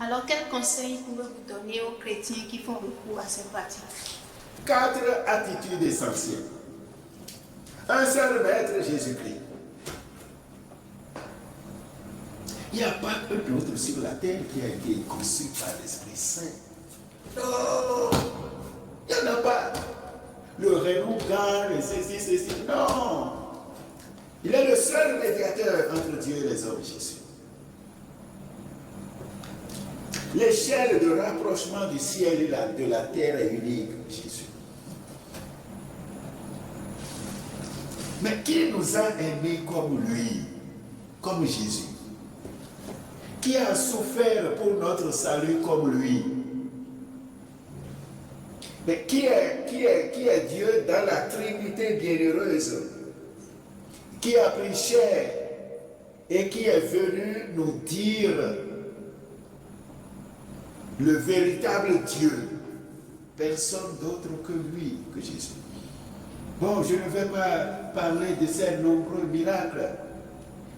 Alors, quel conseil pouvez-vous donner aux chrétiens qui font recours à cette pratique? 4 attitudes essentielles. Un seul maître, Jésus-Christ. Il n'y a pas un autre sur la terre qui a été conçu par l'Esprit Saint. Non, il n'y en a pas. Le renouveau, le ceci. Non. Il est le seul médiateur entre Dieu et les hommes, Jésus. L'échelle de rapprochement du ciel et de la terre est unique, Jésus. Mais qui nous a aimés comme lui, comme Jésus? Qui a souffert pour notre salut comme lui? Mais qui est Dieu dans la Trinité bienheureuse? Qui a pris chair et qui est venu nous dire le véritable Dieu? Personne d'autre que lui, que Jésus. Bon, je ne vais pas parler de ces nombreux miracles,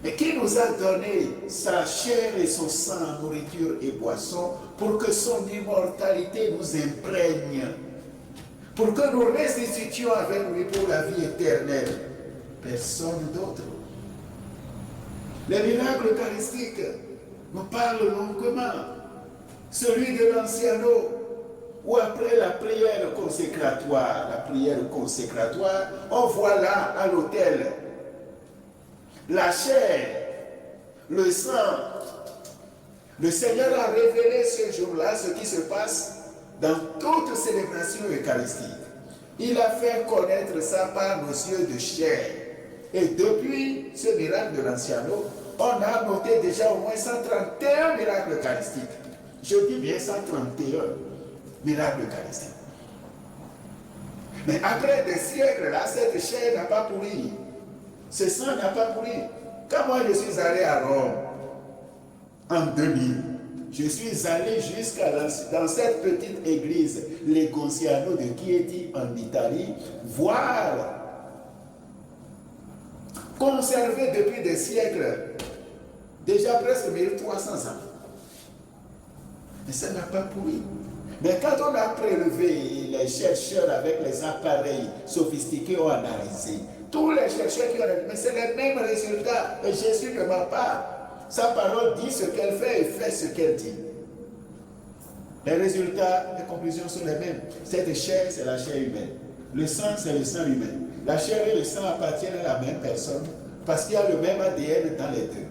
mais qui nous a donné sa chair et son sang, nourriture et boisson, pour que son immortalité nous imprègne, pour que nous ressuscitions avec lui pour la vie éternelle. Personne d'autre. Les miracles eucharistiques nous parlent longuement. Celui de l'anciano, ou après la prière consécratoire, on voit là à l'autel la chair, le sang. Le Seigneur a révélé ce jour-là ce qui se passe dans toute célébration eucharistique. Il a fait connaître ça par nos yeux de chair. Et depuis ce miracle de l'anciano, on a noté déjà au moins 131 miracles eucharistiques. Je dis bien 131 miracles eucharistiques. Mais après des siècles, là, cette chair n'a pas pourri. Ce sang n'a pas pourri. Quand moi je suis allé à Rome, en 2000, je suis allé jusqu'à dans cette petite église, les Gonziano de Chieti, en Italie, voir, conservé depuis des siècles, déjà presque 1300 ans. Mais ça n'a pas pourri. Mais quand on a prélevé, les chercheurs avec les appareils sophistiqués ont analysé, tous les chercheurs qui ont analysé, mais c'est les mêmes résultats. Et Jésus ne ment pas. Sa parole dit ce qu'elle fait et fait ce qu'elle dit. Les résultats, les conclusions sont les mêmes. Cette chair, c'est la chair humaine. Le sang, c'est le sang humain. La chair et le sang appartiennent à la même personne parce qu'il y a le même ADN dans les deux.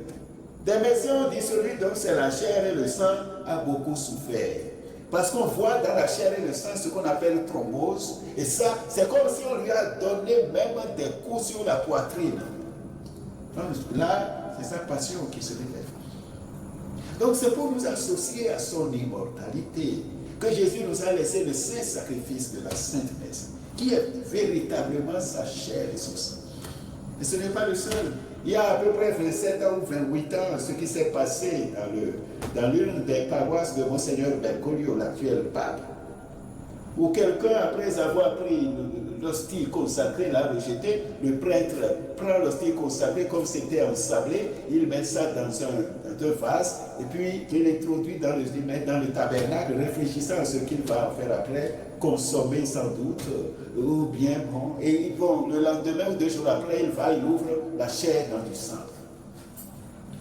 Des médecins ont dit celui dont c'est la chair et le sang a beaucoup souffert. Parce qu'on voit dans la chair et le sang ce qu'on appelle thrombose. Et ça, c'est comme si on lui a donné même des coups sur la poitrine. Donc là, c'est sa passion qui se révèle. Donc c'est pour nous associer à son immortalité que Jésus nous a laissé le saint sacrifice de la Sainte Messe, qui est véritablement sa chair et son sang. Et ce n'est pas le seul. Il y a à peu près 27 ans ou 28 ans, ce qui s'est passé dans l'une des paroisses de Monseigneur Bergoglio, l'actuel pape, où quelqu'un, après avoir pris l'hostie consacrée, l'a rejeté, le prêtre prend l'hostie consacrée comme c'était ensablé, il met ça dans un vase, et puis il l'introduit dans le tabernacle, réfléchissant à ce qu'il va en faire après, consommer sans doute, ou bien bon, et bon, le lendemain ou 2 jours après, il ouvre la chair dans du sang.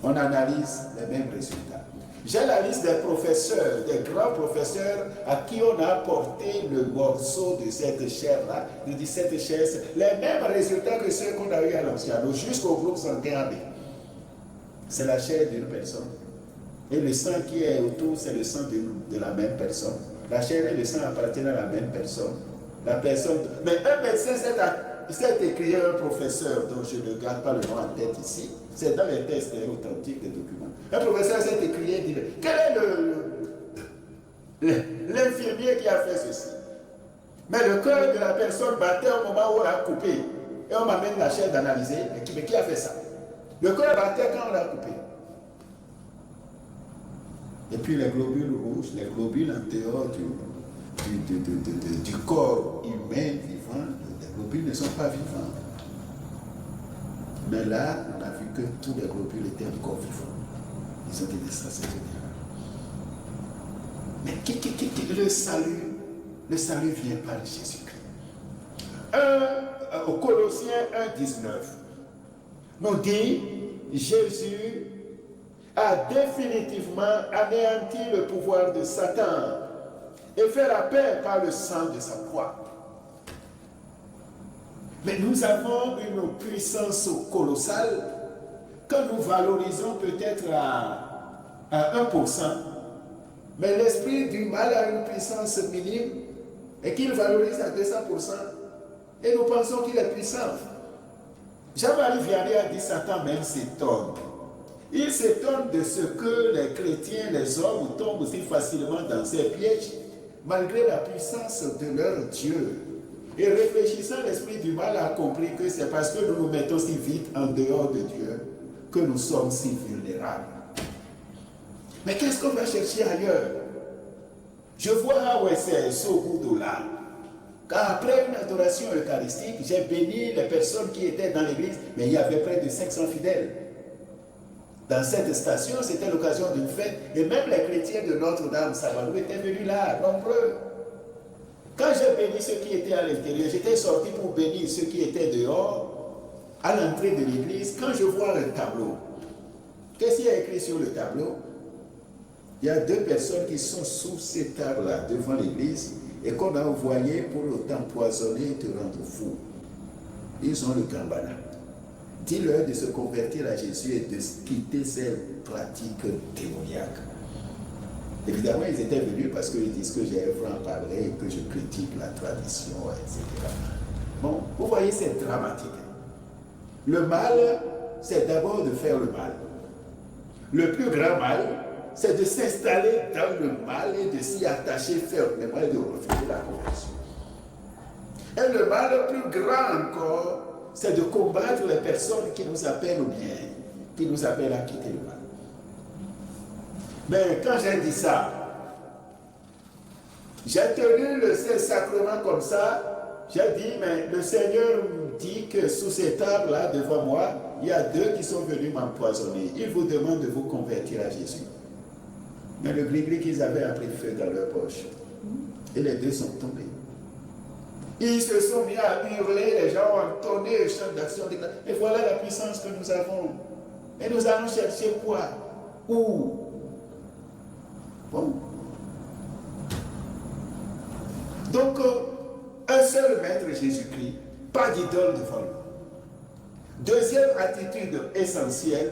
On analyse les mêmes résultats. J'ai la liste des professeurs, des grands professeurs à qui on a apporté le morceau de cette chair-là. Je dis cette chair, c'est les mêmes résultats que ceux qu'on a eu à l'anciano, jusqu'au groupe sanguin B. C'est la chair d'une personne. Et le sang qui est autour, c'est le sang de la même personne. La chair et le sang appartiennent à la même personne. La personne. Mais un médecin s'est écrit un professeur dont je ne garde pas le nom en tête ici. C'est dans les textes authentiques des documents. Un professeur s'est écrit et dit, quel est l'infirmier qui a fait ceci? Mais le cœur de la personne battait au moment où on l'a coupé. Et on m'amène la chair d'analyser. Mais qui a fait ça? Le cœur battait quand on l'a coupé. Et puis les globules rouges, les globules antérieurs du corps humain vivant, les globules ne sont pas vivants. Mais là, on a vu que tous les globules étaient encore vivants. Ils ont été extraordinaires. Mais le salut vient par Jésus-Christ. Au Colossiens 1,19, nous dit, Jésus a définitivement anéanti le pouvoir de Satan et fait la paix par le sang de sa croix. Mais nous avons une puissance colossale que nous valorisons peut-être à 1%, mais l'esprit du mal a une puissance minime et qu'il valorise à 200%, et nous pensons qu'il est puissant. Jean-Marie Vianney a dit Satan même s'étonne. Il s'étonne de ce que les chrétiens, les hommes tombent aussi facilement dans ces pièges, malgré la puissance de leur Dieu. Et réfléchissant, l'esprit du mal a compris que c'est parce que nous nous mettons si vite en dehors de Dieu que nous sommes si vulnérables. Mais qu'est-ce qu'on va chercher ailleurs? Je vois c'est Sogudola. Car après une adoration eucharistique, j'ai béni les personnes qui étaient dans l'église, mais il y avait près de 500 fidèles. Dans cette station, c'était l'occasion d'une fête, et même les chrétiens de Notre-Dame Savalou étaient venus là, nombreux. Quand j'ai béni ceux qui étaient à l'intérieur, j'étais sorti pour bénir ceux qui étaient dehors, à l'entrée de l'église. Quand je vois le tableau, qu'est-ce qu'il y a écrit sur le tableau? Il y a 2 personnes qui sont sous cet arbre-là, devant l'église, et qu'on a envoyé pour t'empoisonner et te rendre fou. Ils ont le gambana. Dis-leur de se convertir à Jésus et de quitter ces pratiques démoniaques. Évidemment, ils étaient venus parce qu'ils disent que j'ai un franc-parler et que je critique la tradition, etc. Bon, vous voyez, c'est dramatique. Le mal, c'est d'abord de faire le mal. Le plus grand mal, c'est de s'installer dans le mal et de s'y attacher fermement et de refuser la conversion. Et le mal le plus grand encore, c'est de combattre les personnes qui nous appellent au bien, qui nous appellent à quitter le mal. Mais quand j'ai dit ça, j'ai tenu le Saint-Sacrement comme ça, j'ai dit, mais le Seigneur me dit que sous cet arbre-là, devant moi, il y a 2 qui sont venus m'empoisonner. Ils vous demandent de vous convertir à Jésus. Mais le gris-gris qu'ils avaient a pris feu dans leur poche. Et les 2 sont tombés. Ils se sont mis à hurler, les gens ont entonné le chant d'action. Et voilà la puissance que nous avons. Et nous allons chercher quoi? Où? Bon. Donc, un seul maître Jésus-Christ, pas d'idole devant lui. Deuxième attitude essentielle,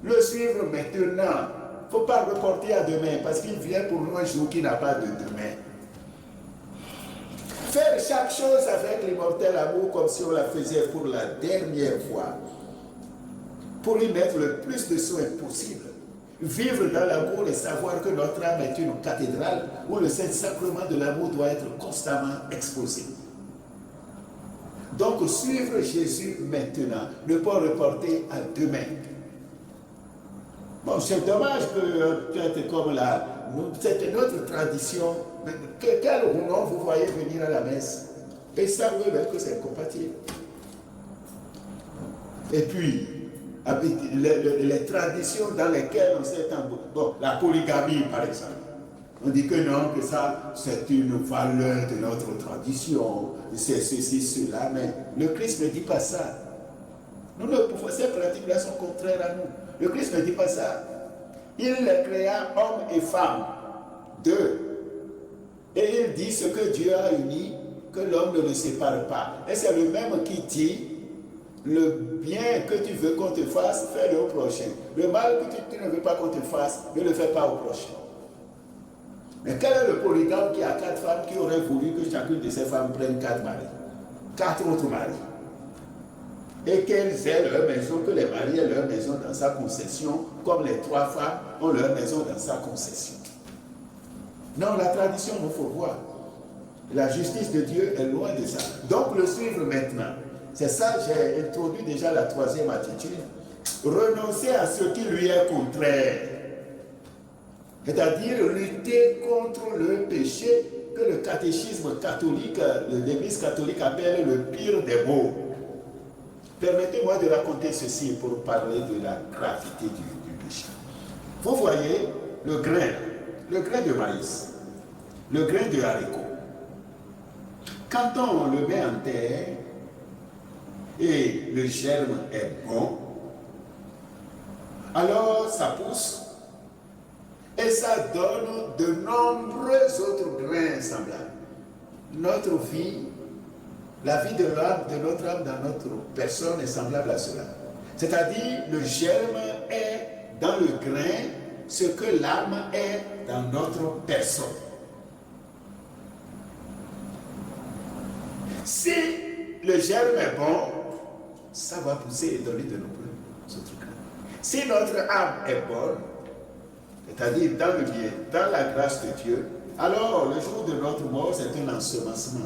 le suivre maintenant. Il ne faut pas reporter à demain, parce qu'il vient pour nous un jour qui n'a pas de demain. Faire chaque chose avec l'immortel amour comme si on la faisait pour la dernière fois. Pour y mettre le plus de soins possible. Vivre dans l'amour et savoir que notre âme est une cathédrale où le Saint-Sacrement de l'amour doit être constamment exposé. Donc suivre Jésus maintenant, ne pas reporter à demain. Bon, c'est dommage que peut-être comme c'est notre tradition. Quel nom vous voyez venir à la messe? Et ça, oui, que c'est compatible. Et puis, avec les traditions dans lesquelles on s'est embourbé. Bon, la polygamie, par exemple. On dit que non, que ça, c'est une valeur de notre tradition, c'est ceci, cela, mais le Christ ne dit pas ça. Nous ne pouvons, ces pratiques-là sont contraires à nous. Le Christ ne dit pas ça. Il les créa hommes et femmes, 2. Et il dit ce que Dieu a uni, que l'homme ne le sépare pas. Et c'est le même qui dit, le bien que tu veux qu'on te fasse, fais-le au prochain. Le mal que tu ne veux pas qu'on te fasse, ne le fais pas au prochain. Mais quel est le polygame qui a 4 femmes qui aurait voulu que chacune de ces femmes prenne 4 maris, 4 autres maris, et qu'elles aient leur maison, que les maris aient leur maison dans sa concession, comme les 3 femmes ont leur maison dans sa concession. Non, la tradition, il faut voir. La justice de Dieu est loin de ça. Donc, le suivre maintenant. C'est ça, j'ai introduit déjà la 3e attitude. Renoncer à ce qui lui est contraire. C'est-à-dire lutter contre le péché que le catéchisme catholique, l'Église catholique appelle le pire des maux. Permettez-moi de raconter ceci pour parler de la gravité du péché. Vous voyez le grain. le grain de maïs, le grain de haricot, quand on le met en terre et le germe est bon, alors ça pousse et ça donne de nombreux autres grains semblables. Notre vie, la vie de l'âme, de notre âme dans notre personne est semblable à cela. C'est-à-dire, le germe est dans le grain ce que l'âme est dans notre personne. Si le germe est bon, ça va pousser et donner de nombreux autres grains. Si notre âme est bonne, c'est-à-dire dans le bien, dans la grâce de Dieu, alors le jour de notre mort, c'est un ensemencement.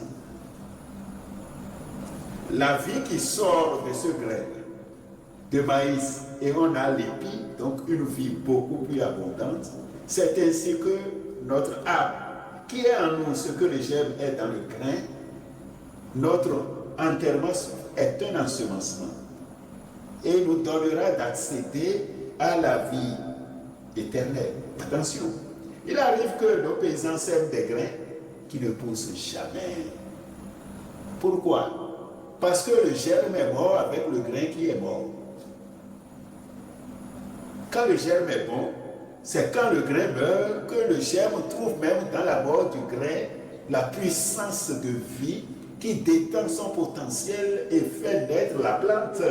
La vie qui sort de ce grain de maïs, et on a l'épi, donc une vie beaucoup plus abondante, c'est ainsi que notre âme, qui est en nous ce que le germe est dans le grain, notre enterrement est un ensemencement et nous donnera d'accéder à la vie éternelle. Attention, il arrive que nos paysans sèment des grains qui ne poussent jamais. Pourquoi? Parce que le germe est mort avec le grain qui est mort. Quand le germe est bon, c'est quand le grain meurt que le germe trouve même dans la mort du grain la puissance de vie qui détend son potentiel et fait naître la plante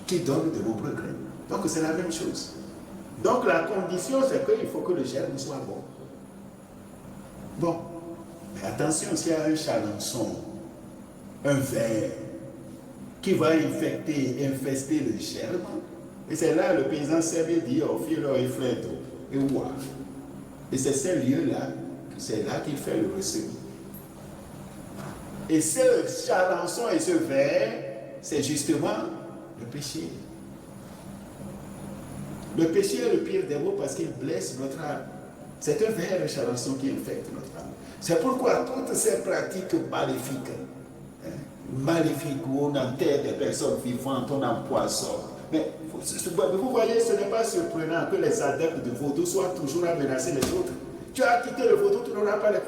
qui donne de nombreux grains. Donc c'est la même chose. Donc la condition, c'est qu'il faut que le germe soit bon. Bon, mais attention, s'il y a un chalençon, un ver qui va infester le germe, et c'est là le paysan sème et dit, oh, filo et fleto, et ouah. Et c'est ce lieu-là, c'est là qu'il fait le ressemis. Et ce chalençon et ce ver, c'est justement le péché. Le péché est le pire des maux parce qu'il blesse notre âme. C'est un ver, le chalençon qui infecte notre âme. C'est pourquoi toutes ces pratiques maléfiques, où on enterre des personnes vivantes, on empoisonne. Mais vous voyez, ce n'est pas surprenant que les adeptes de vaudou soient toujours à menacer les autres. Tu as quitté le vaudou, tu n'auras pas la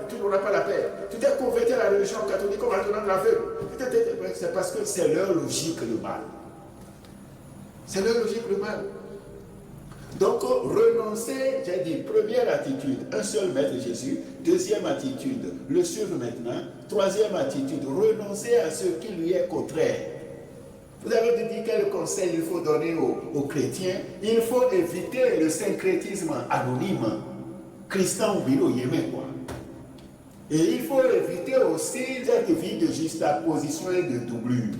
paix. Tu t'es converti à la religion catholique comme en tenant de la feu. C'est parce que c'est leur logique le mal. C'est leur logique le mal. Donc, renoncer, j'ai dit, première attitude, un seul maître Jésus. Deuxième attitude, le suivre maintenant. Troisième attitude, renoncer à ce qui lui est contraire. Vous avez dit quel conseil il faut donner aux chrétiens? Il faut éviter le syncrétisme anonyme, Christian Bilo Yémen, quoi. Et il faut éviter aussi cette vie de juxtaposition et de doublure,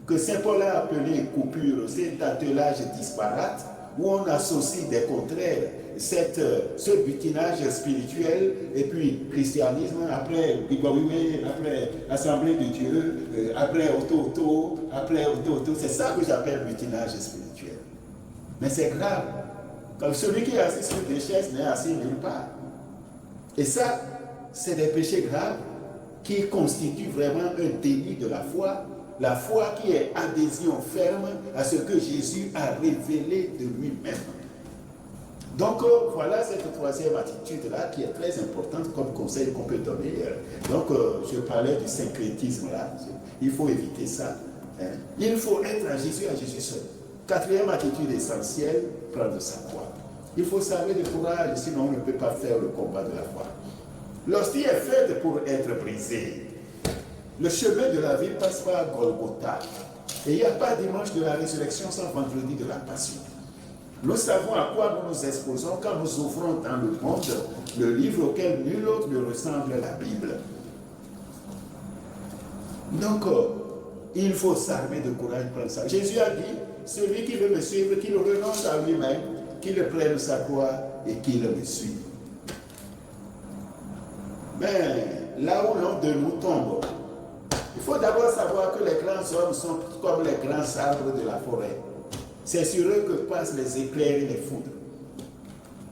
que Saint Paul a appelé coupure, cet attelage disparate, où on associe des contraires, ce butinage spirituel, et puis christianisme, après après Assemblée de Dieu, après auto, c'est ça que j'appelle butinage spirituel. Mais c'est grave, comme celui qui est assis sur des chaises n'est assis nulle part. Et ça, c'est des péchés graves qui constituent vraiment un délit de la foi qui est adhésion ferme à ce que Jésus a révélé de lui-même. Donc voilà cette troisième attitude-là qui est très importante comme conseil qu'on peut donner. Donc je parlais du syncrétisme-là, il faut éviter ça. Il faut être à Jésus seul. Quatrième attitude essentielle, prendre sa croix. Il faut s'armer de courage, sinon on ne peut pas faire le combat de la foi. L'hostie est faite pour être brisée. Le chemin de la vie passe par Golgotha. Et il n'y a pas dimanche de la résurrection sans vendredi de la passion. Nous savons à quoi nous nous exposons quand nous ouvrons dans le monde le livre auquel nul autre ne ressemble à la Bible. Donc, il faut s'armer de courage pour ça. Jésus a dit, celui qui veut me suivre, qu'il renonce à lui-même, qu'il prenne sa croix et qu'il me suive. Mais là où l'un de nous tombe, il faut d'abord savoir que les grands hommes sont comme les grands arbres de la forêt. C'est sur eux que passent les éclairs et les foudres.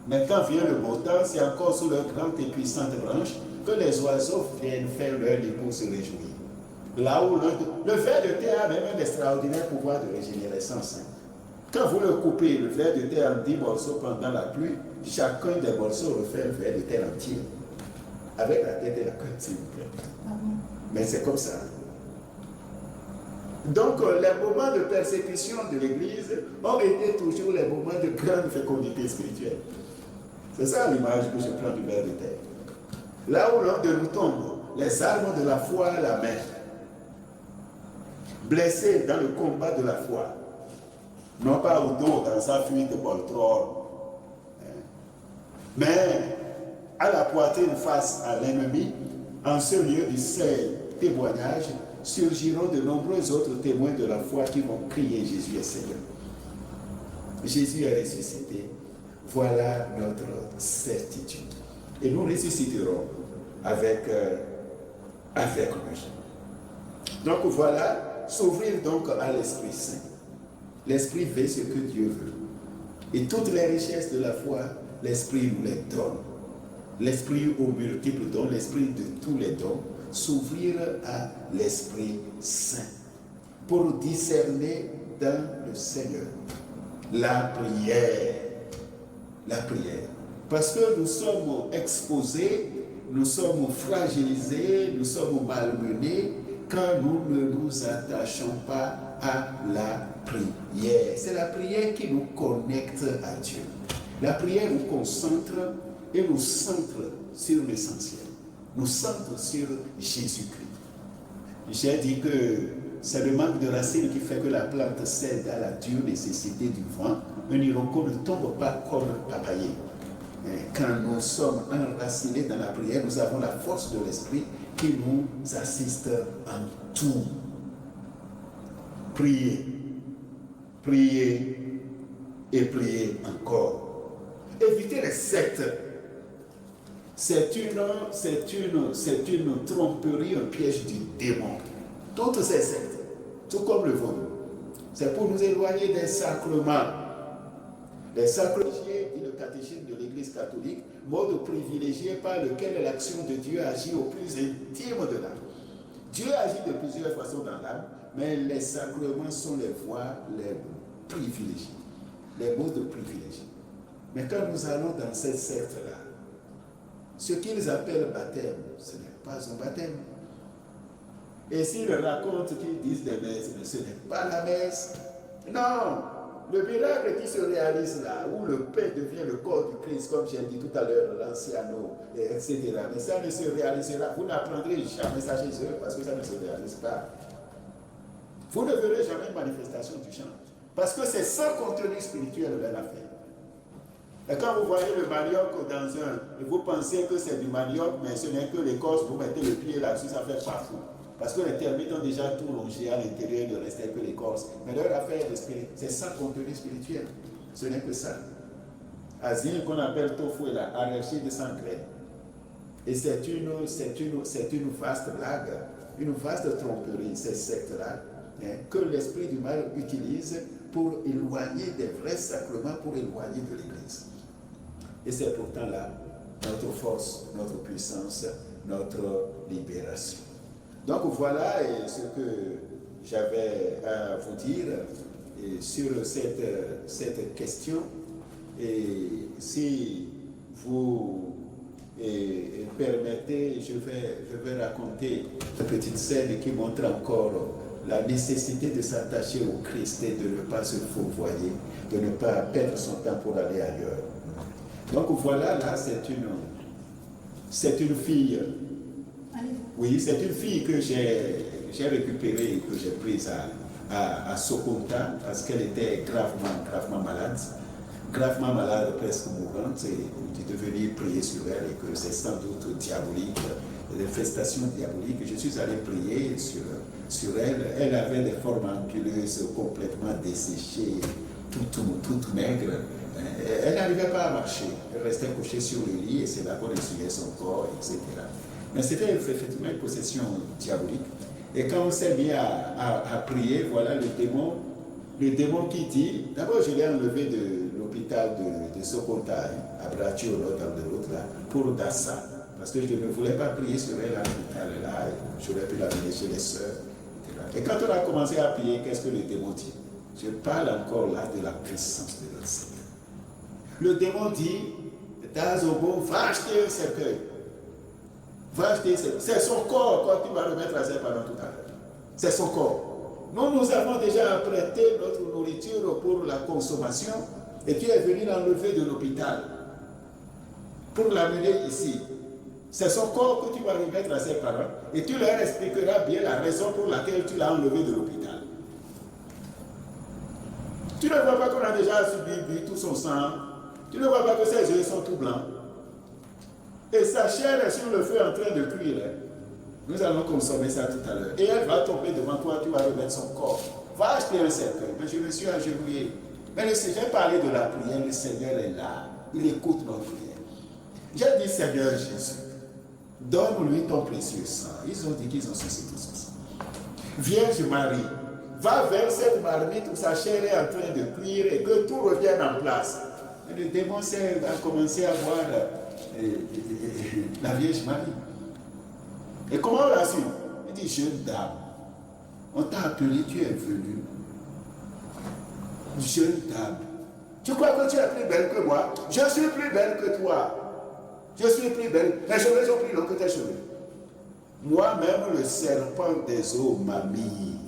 Mais quand vient le beau temps, c'est encore sous leurs grandes et puissantes branches que les oiseaux viennent faire leur nid pour se réjouir. Là où le ver de terre a même un extraordinaire pouvoir de régénérescence. Quand vous le coupez, le ver de terre en 10 morceaux pendant la pluie, chacun des morceaux refait le ver de terre entier. Avec la tête et la queue, s'il vous plaît. Mais c'est comme ça. Donc, les moments de persécution de l'Église ont été toujours les moments de grande fécondité spirituelle. C'est ça l'image que je prends du ver de terre. Là où l'un de nous tombe, les armes de la foi à la main, blessé dans le combat de la foi, non pas au dos dans sa fuite de Boltror, mais à la poitrine face à l'ennemi, en ce lieu du seul témoignage, surgiront de nombreux autres témoins de la foi qui vont crier Jésus est Seigneur. Jésus est ressuscité. Voilà notre certitude. Et nous ressusciterons avec lui. Donc voilà, s'ouvrir donc à l'Esprit Saint. L'Esprit veut ce que Dieu veut. Et toutes les richesses de la foi, l'Esprit nous les donne. L'Esprit aux multiples dons, l'Esprit de tous les dons, s'ouvrir à l'Esprit Saint pour discerner dans le Seigneur la prière. La prière. Parce que nous sommes exposés, nous sommes fragilisés, nous sommes malmenés quand nous ne nous attachons pas à la prière. C'est la prière qui nous connecte à Dieu. La prière nous concentre et nous centre sur l'essentiel. Nous centre sur Jésus-Christ. J'ai dit que c'est le manque de racines qui fait que la plante cède à la dure nécessité du vent. Un hiroko ne tombe pas comme papayer. Quand nous sommes enracinés dans la prière, nous avons la force de l'Esprit qui nous assiste en tout. Priez, priez et priez encore. Évitez les sectes. C'est une tromperie, un piège du démon. Toutes ces sectes, tout comme le vôtre, c'est pour nous éloigner des sacrements. Les sacrements, dit le catéchisme de l'Église catholique, mode privilégié par lequel l'action de Dieu agit au plus intime de l'âme. Dieu agit de plusieurs façons dans l'âme, mais les sacrements sont les voies les privilégiées, les modes privilégiés. Mais quand nous allons dans cette secte-là, ce qu'ils appellent baptême, ce n'est pas un baptême. Et s'ils racontent qu'ils disent des messes, mais ce n'est pas la messe. Non, le miracle qui se réalise là, où le pain devient le corps du Christ, comme j'ai dit tout à l'heure, l'anciano, etc. Mais ça ne se réalisera. Vous n'apprendrez jamais ça chez eux parce que ça ne se réalise pas. Vous ne verrez jamais une manifestation du chant. Parce que c'est sans contenu spirituel de l'affaire. Et quand vous voyez le manioc dans et vous pensez que c'est du manioc, mais ce n'est que l'écorce, vous mettez le pied là-dessus, ça fait partout. Parce que les termites ont déjà tout rongé à l'intérieur, il ne restait que l'écorce. Mais leur affaire de spirit, c'est sans contenu spirituel. Ce n'est que ça. Asile qu'on appelle tofu là, arachide de 100 graines. Et c'est une vaste blague, une vaste tromperie, ces sectes-là, que l'esprit du mal utilise pour éloigner des vrais sacrements, pour éloigner de l'Église. Et c'est pourtant là notre force, notre puissance, notre libération. Donc voilà ce que j'avais à vous dire sur cette question. Et si vous permettez, je vais raconter une petite scène qui montre encore la nécessité de s'attacher au Christ et de ne pas se fourvoyer, de ne pas perdre son temps pour aller ailleurs. Donc voilà, là, c'est une fille. Oui, c'est une fille que j'ai récupérée, que j'ai prise à Sokonta, parce qu'elle était gravement malade. Gravement malade, presque mourante, et j'ai devenu prier sur elle, et que c'est sans doute diabolique, l'infestation diabolique. Je suis allé prier sur elle. Elle avait des formes ampuleuses complètement desséchées, toute maigre. Elle n'arrivait pas à marcher. Elle restait couchée sur le lit et c'est là qu'on essuyait son corps, etc. Mais c'était effectivement une possession diabolique. Et quand on s'est mis à prier, voilà le démon qui dit, d'abord je l'ai enlevé de l'hôpital de Sokonta, à Braccio, dans de l'autre là, pour Dassa. Parce que je ne voulais pas prier sur elle à l'hôpital là, j'aurais pu la mener chez les sœurs. Et quand on a commencé à prier, qu'est-ce que le démon dit? Je parle encore là de la puissance de notre Seigneur. Le démon dit, Dazobo, va acheter un cercueil. Va acheter un cercueil. C'est son corps quand tu vas le mettre à ses parents tout à l'heure. C'est son corps. Nous avons déjà apprêté notre nourriture pour la consommation et tu es venu l'enlever de l'hôpital pour l'amener ici. C'est son corps que tu vas remettre à ses parents et tu leur expliqueras bien la raison pour laquelle tu l'as enlevé de l'hôpital. Tu ne vois pas qu'on a déjà subi tout son sang. Tu ne vois pas que ses yeux sont tout blancs. Et sa chair est sur le feu en train de cuire. Nous allons consommer ça tout à l'heure. Et elle va tomber devant toi, tu vas remettre son corps. Va acheter un cercueil. Mais je me suis agenouillé. Mais j'ai parlé de la prière, le Seigneur est là. Il écoute notre prière. J'ai dit, Seigneur Jésus, donne-lui ton précieux sang. Ils ont dit qu'ils ont ceci tout son sang. Vierge Marie, va vers cette marmite où sa chair est en train de cuire et que tout revienne en place. Et le démon a commencé à voir la Vierge Marie. Et comment on l'a su? Il dit, jeune dame, on t'a appelé, tu es venue. Jeune dame, tu crois que tu es plus belle que moi? Je suis plus belle que toi. Je suis plus belle. Mes cheveux sont plus longs que tes cheveux. Moi-même, le serpent des eaux m'a mis.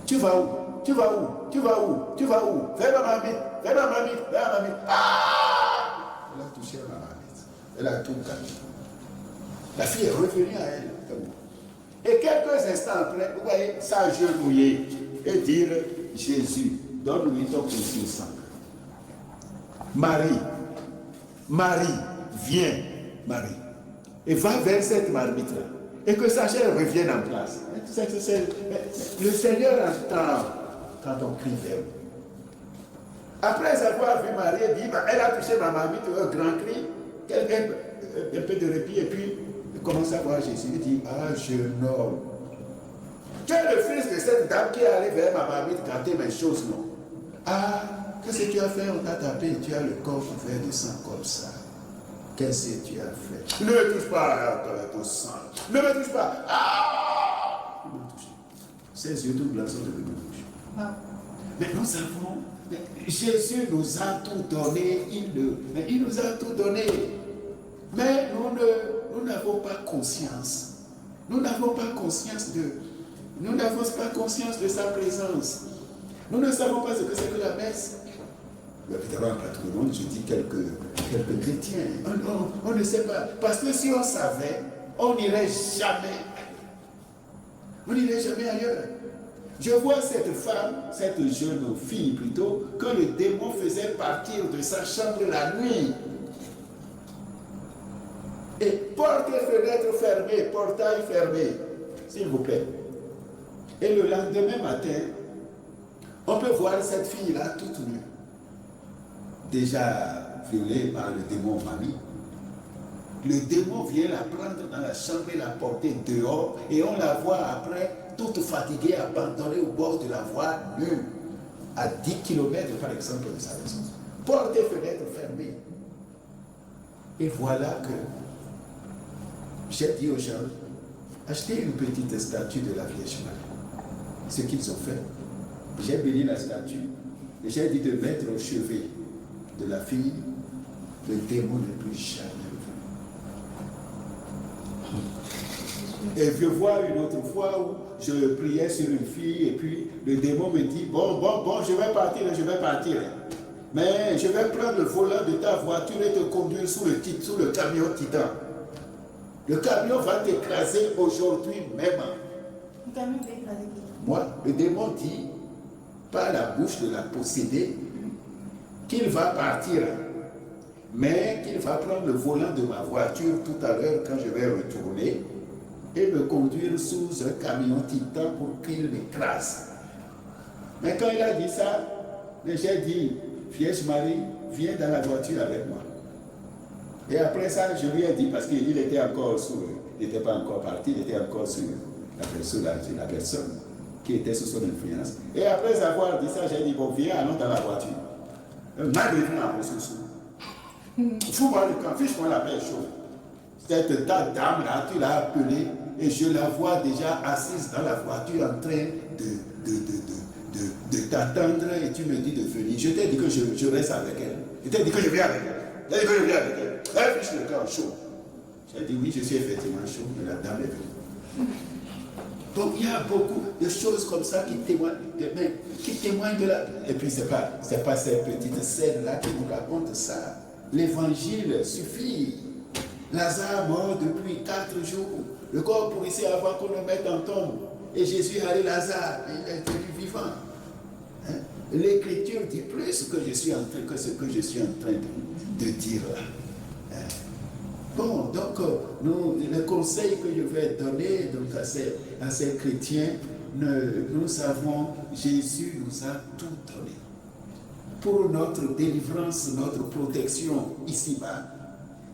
Tu vas où? Tu vas où? Tu vas où? Tu vas où? Fais ma mamie. Fais ma mamie. Fais ma mamie. Ah! Elle a touché ma mamie. Elle a tout gagné. La fille est revenue à elle. Et quelques instants après, vous voyez, s'agenouiller et dire, Jésus, donne-lui ton précieux sang. Marie, viens, Marie, et va vers cette marmite-là, et que sa chair revienne en place. Le Seigneur entend quand on crie vers lui. Après avoir vu Marie, elle a touché ma marmite, un grand cri, un peu de répit, et puis il commence à voir Jésus. Il dit, ah, jeune homme, tu es le fils de cette dame qui est allée vers ma marmite gratter mes choses, non? Ah, qu'est-ce que tu as fait? On t'a tapé et tu as le corps couvert de sang comme ça. Qu'est-ce que tu as fait? Ne me touche pas à ton sang. Ne me touche pas. Ah! Il m'a touché. Ses yeux tout blancs sont devenus rouges. Mais nous savons, Jésus nous a tout donné. Il nous a tout donné. Mais nous n'avons pas conscience. Nous n'avons pas conscience de sa présence. Nous ne savons pas ce que c'est que la messe. Mais évidemment, pas tout le monde, je dis quelques chrétiens. On ne sait pas. Parce que si on savait, on n'irait jamais. On n'irait jamais ailleurs. Je vois cette femme, cette jeune fille plutôt, que le démon faisait partir de sa chambre la nuit. Et porte et fenêtre fermées, portail fermé, s'il vous plaît. Et le lendemain matin, on peut voir cette fille-là toute nue, déjà violée par le démon mamie. Le démon vient la prendre dans la chambre et la porter dehors, et on la voit après, toute fatiguée, abandonnée au bord de la voie, nue, à 10 km par exemple de sa maison. Porte et fenêtre fermées. Et voilà que j'ai dit aux gens, achetez une petite statue de la Vierge Marie. Ce qu'ils ont fait. J'ai béni la statue et j'ai dit de mettre au chevet de la fille, le démon ne peut jamais revenir. Et je vois une autre fois où je priais sur une fille et puis le démon me dit, bon, je vais partir. Mais je vais prendre le volant de ta voiture et te conduire sous le camion Titan. Le camion va t'écraser aujourd'hui même. Le camion va écraser qui? Moi, le démon dit, par la bouche de la possédée, qu'il va partir, mais qu'il va prendre le volant de ma voiture tout à l'heure quand je vais retourner et me conduire sous un camion Titan pour qu'il m'écrase. Mais quand il a dit ça, j'ai dit, Vierge Marie, viens dans la voiture avec moi. Et après ça, je lui ai dit, parce qu'il était encore il n'était pas encore parti, il était encore sur la personne qui était sous son influence. Et après avoir dit ça, j'ai dit, bon, viens, allons dans la voiture. Fous-moi le camp, fiche-moi la belle chose. Cette dame-là, tu l'as appelée et je la vois déjà assise dans la voiture en train de t'attendre et tu me dis de venir. Je t'ai dit que je reste avec elle. Je t'ai dit que je viens avec elle. Je t'ai dit que je viens avec elle. Elle fiche le cœur chaud. J'ai dit oui, je suis effectivement chaud, mais la dame est venue. Donc il y a beaucoup de choses comme ça qui témoignent de la... Et puis c'est pas ces petites scènes-là qui nous racontent ça. L'évangile suffit. Lazare mort depuis 4 jours. Le corps pourrissait avant qu'on le mette en tombe. Et Jésus a dit Lazare, il est devenu vivant. Hein? L'Écriture dit plus que ce que je suis en train de dire là. Hein? Bon, donc, le conseil que je vais donner donc, à ces chrétiens, nous savons, Jésus nous a tout donné. Pour notre délivrance, notre protection ici-bas.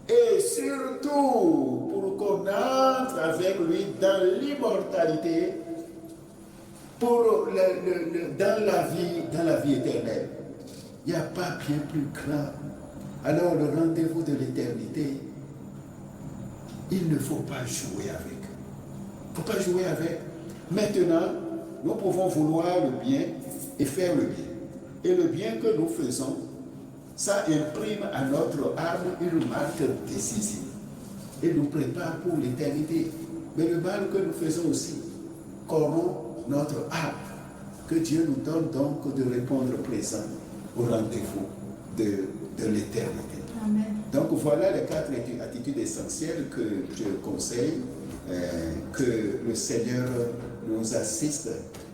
Et surtout, pour qu'on entre avec lui dans l'immortalité, dans la vie éternelle. Il n'y a pas bien plus grand. Alors, le rendez-vous de l'éternité, il ne faut pas jouer avec. Il ne faut pas jouer avec. Maintenant, nous pouvons vouloir le bien et faire le bien. Et le bien que nous faisons, ça imprime à notre âme une marque décisive et nous prépare pour l'éternité. Mais le mal que nous faisons aussi corrompt notre âme. Que Dieu nous donne donc de répondre présent au rendez-vous de l'éternité. Amen. Donc voilà les 4 attitudes essentielles que je conseille, que le Seigneur nous assiste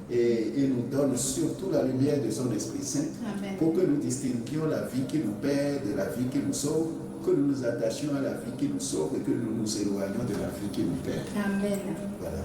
et nous donne surtout la lumière de son Esprit Saint. Amen. Pour que nous distinguions la vie qui nous perd de la vie qui nous sauve, que nous nous attachions à la vie qui nous sauve et que nous nous éloignions de la vie qui nous perd. Amen. Voilà.